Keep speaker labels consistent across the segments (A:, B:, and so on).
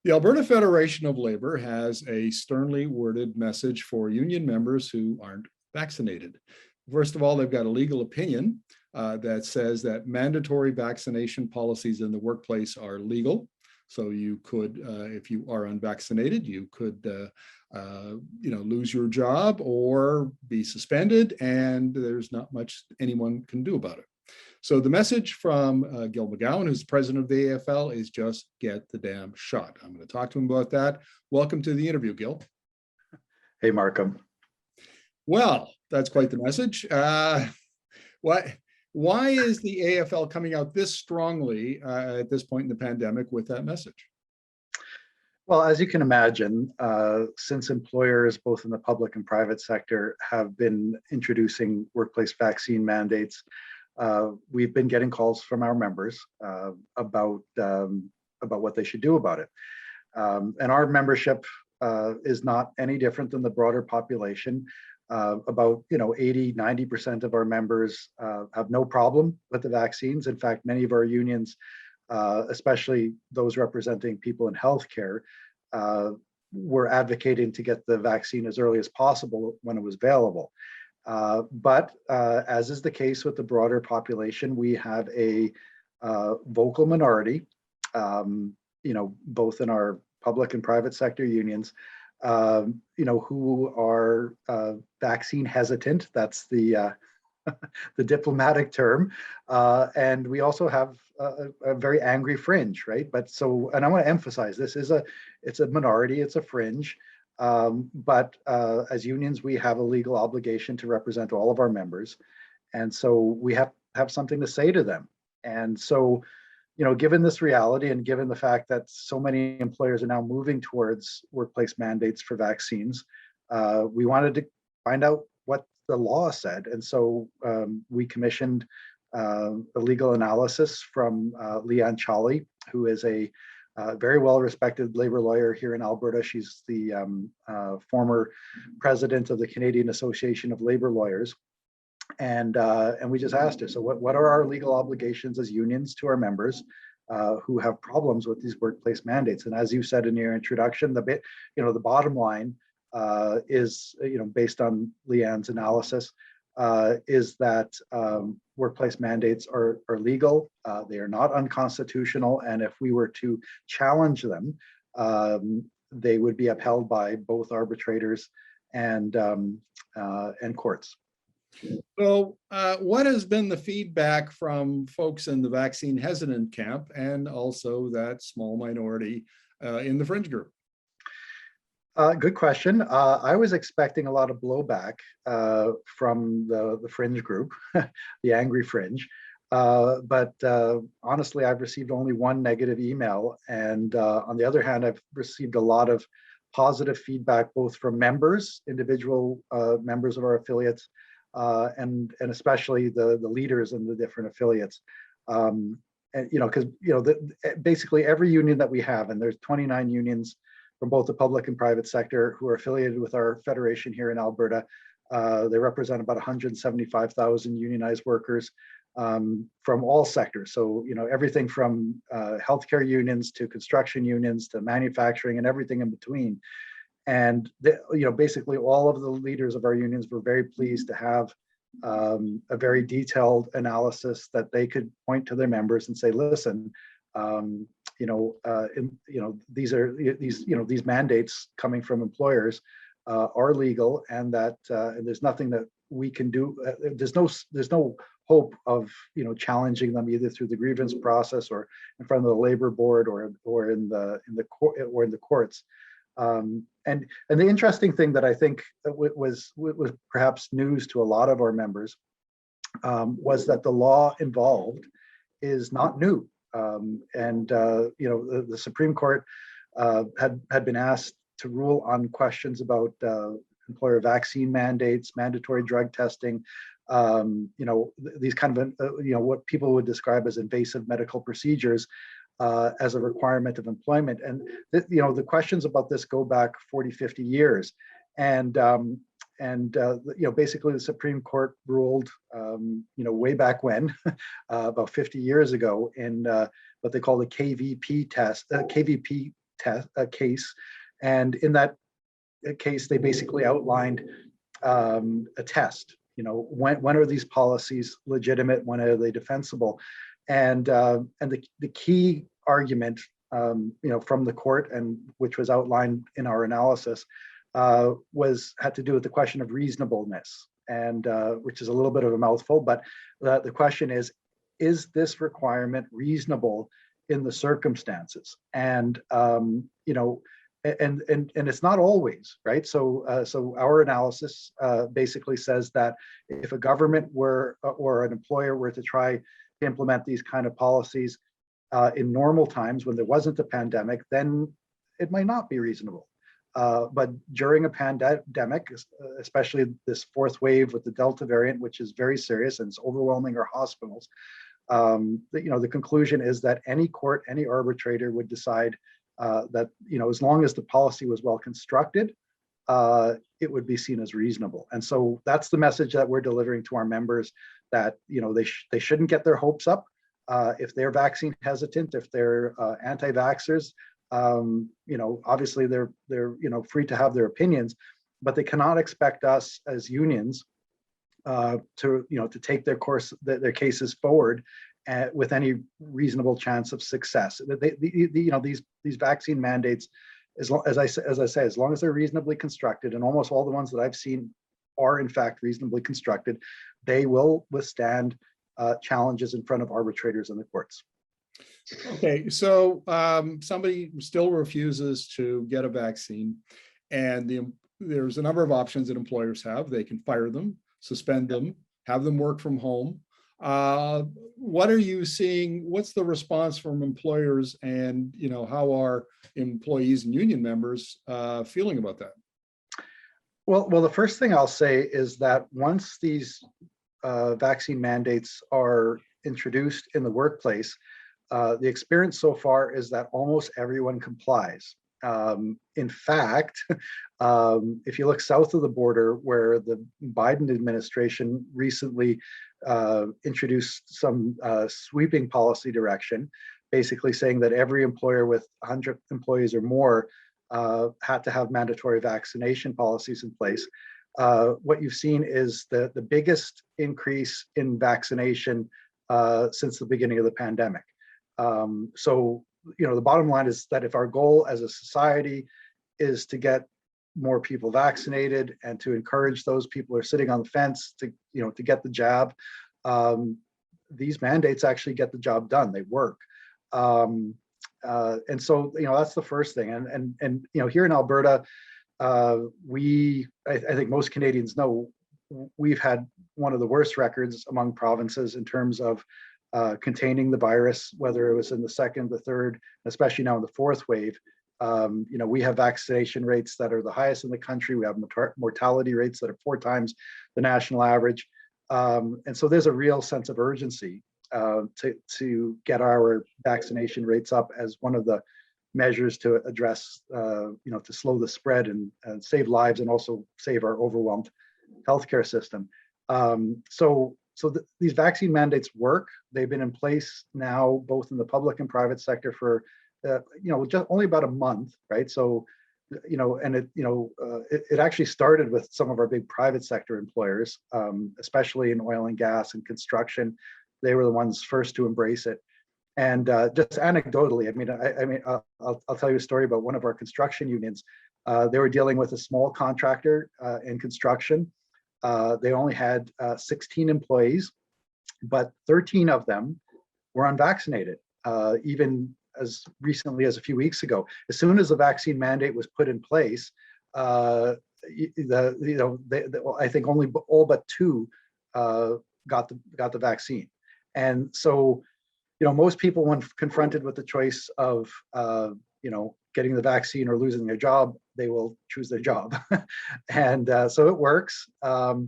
A: The Alberta Federation of Labour has a sternly worded message for union members who aren't vaccinated. First of all, they've got a legal opinion that says that mandatory vaccination policies in the workplace are legal. So you could, if you are unvaccinated, you could, lose your job or be suspended, and there's not much anyone can do about it. So the message from Gil McGowan, who's president of the AFL, is just get the damn shot. I'm going to talk to him about that. Welcome to the interview, Gil.
B: Hey, Markham.
A: Well, that's quite the message. Why is the AFL coming out this strongly at this point in the pandemic with that message?
B: Well, as you can imagine, since employers, both in the public and private sector, have been introducing workplace vaccine mandates, we've been getting calls from our members about what they should do about it. And our membership is not any different than the broader population. About 80–90% of our members have no problem with the vaccines. In fact, many of our unions, especially those representing people in healthcare, were advocating to get the vaccine as early as possible when it was available. But as is the case with the broader population, we have a vocal minority, both in our public and private sector unions, who are vaccine hesitant. That's the the diplomatic term. And we also have a very angry fringe, right? But so, and I want to emphasize, it's a minority, it's a fringe. But as unions, we have a legal obligation to represent all of our members. And so we have something to say to them. And so, given this reality and given the fact that so many employers are now moving towards workplace mandates for vaccines, we wanted to find out what the law said. And so we commissioned a legal analysis from Leanne Chawley, who is a very well-respected labor lawyer here in Alberta. She's the former president of the Canadian Association of Labour Lawyers. And we just asked her, so what are our legal obligations as unions to our members who have problems with these workplace mandates? And as you said in your introduction, the bottom line is, based on Leanne's analysis, is that workplace mandates are legal. They are not unconstitutional. And if we were to challenge them, they would be upheld by both arbitrators and courts.
A: So what has been the feedback from folks in the vaccine hesitant camp and also that small minority in the fringe group?
B: Good question. I was expecting a lot of blowback from the fringe group, the angry fringe. But honestly, I've received only one negative email. And on the other hand, I've received a lot of positive feedback, both from members, individual members of our affiliates, and especially the leaders in the different affiliates. And because basically every union that we have, and there's 29 unions from both the public and private sector who are affiliated with our federation here in Alberta. They represent about 175,000 unionized workers from all sectors. So everything from healthcare unions to construction unions to manufacturing and everything in between. And basically all of the leaders of our unions were very pleased to have a very detailed analysis that they could point to their members and say, listen, these mandates coming from employers are legal, and that there's nothing that we can do. There's no hope of challenging them either through the grievance process or in front of the labor board or in the courts. And the interesting thing that I think was perhaps news to a lot of our members was that the law involved is not new. The Supreme Court had been asked to rule on questions about employer vaccine mandates, mandatory drug testing, these kind of what people would describe as invasive medical procedures as a requirement of employment. And the questions about this go back 40, 50 years. And basically the Supreme Court ruled, way back when, about 50 years ago, in what they call the KVP test, KVP case. And in that case, they basically outlined a test. When are these policies legitimate? When are they defensible? And the key argument, from the court, and which was outlined in our analysis, had to do with the question of reasonableness, and which is a little bit of a mouthful, but the question is this requirement reasonable in the circumstances? And and it's not always, right? So our analysis basically says that if a government were or an employer were to try to implement these kind of policies in normal times when there wasn't a pandemic, then it might not be reasonable. But during a pandemic, especially this fourth wave with the Delta variant, which is very serious and it's overwhelming our hospitals, the conclusion is that any court, any arbitrator would decide that as long as the policy was well constructed, it would be seen as reasonable. And so that's the message that we're delivering to our members, that they shouldn't get their hopes up. If they're vaccine hesitant, if they're anti-vaxxers, obviously they're free to have their opinions, but they cannot expect us as unions to take their cases forward with any reasonable chance of success. These vaccine mandates, as I say, as long as they're reasonably constructed, and almost all the ones that I've seen are in fact reasonably constructed, they will withstand challenges in front of arbitrators in the courts.
A: Okay, so somebody still refuses to get a vaccine, and there's a number of options that employers have. They can fire them, suspend them, have them work from home. What are you seeing? What's the response from employers, and how are employees and union members feeling about that?
B: Well, the first thing I'll say is that once these vaccine mandates are introduced in the workplace, the experience so far is that almost everyone complies. In fact, if you look south of the border, where the Biden administration recently introduced some sweeping policy direction, basically saying that every employer with 100 employees or more had to have mandatory vaccination policies in place. What you've seen is the biggest increase in vaccination since the beginning of the pandemic. So the bottom line is that if our goal as a society is to get more people vaccinated and to encourage those people who are sitting on the fence to get the jab, these mandates actually get the job done. They work. And so that's the first thing. And here in Alberta, I think most Canadians know we've had one of the worst records among provinces in terms of containing the virus, whether it was in the second, the third, especially now in the fourth wave. We have vaccination rates that are the highest in the country. We have mortality rates that are 4 times the national average. And so there's a real sense of urgency to get our vaccination rates up as one of the measures to address, to slow the spread and save lives, and also save our overwhelmed healthcare system. These vaccine mandates work. They've been in place now, both in the public and private sector for, just only about a month, right? So, and it actually started with some of our big private sector employers, especially in oil and gas and construction. They were the ones first to embrace it. And just anecdotally, I'll tell you a story about one of our construction unions. They were dealing with a small contractor in construction. They only had 16 employees, but 13 of them were unvaccinated, even as recently as a few weeks ago. As soon as the vaccine mandate was put in place, I think only all but 2 got the vaccine. And so, most people, when confronted with the choice of, getting the vaccine or losing their job, they will choose their job. And so it works. The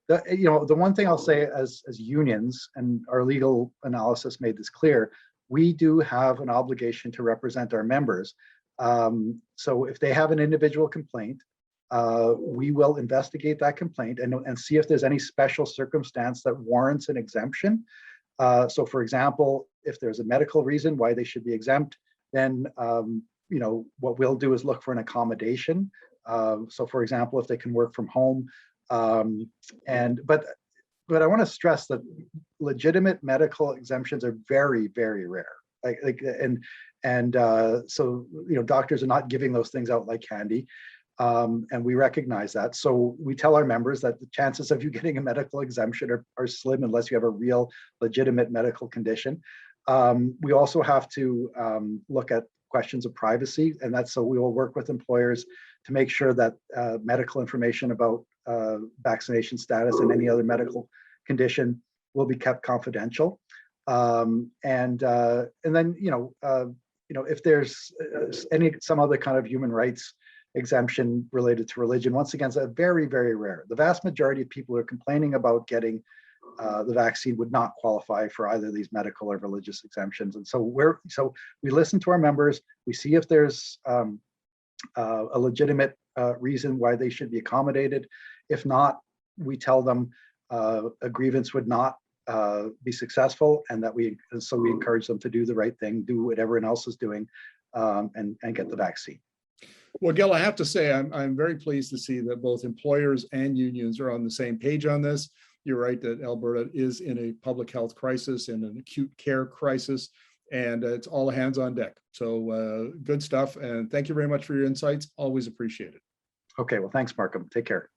B: one thing I'll say as unions, and our legal analysis made this clear, we do have an obligation to represent our members. So if they have an individual complaint, we will investigate that complaint and see if there's any special circumstance that warrants an exemption. So for example, if there's a medical reason why they should be exempt, then what we'll do is look for an accommodation. So for example, if they can work from home, but I want to stress that legitimate medical exemptions are very, very rare. So doctors are not giving those things out like candy, and we recognize that. So we tell our members that the chances of you getting a medical exemption are slim unless you have a real legitimate medical condition. We also have to look at questions of privacy, and that's so we will work with employers to make sure that medical information about vaccination status and any other medical condition will be kept confidential. And then if there's some other kind of human rights exemption related to religion, once again, it's a very, very rare. The vast majority of people who are complaining about getting the vaccine would not qualify for either of these medical or religious exemptions. And so we listen to our members, we see if there's a legitimate reason why they should be accommodated. If not, we tell them a grievance would not be successful, and so we encourage them to do the right thing, do what everyone else is doing, and get the vaccine.
A: Well, Gil, I have to say, I'm very pleased to see that both employers and unions are on the same page on this. You're right that Alberta is in a public health crisis and an acute care crisis, and it's all hands on deck. So good stuff. And thank you very much for your insights. Always appreciate it.
B: Okay, well, thanks, Markham. Take care.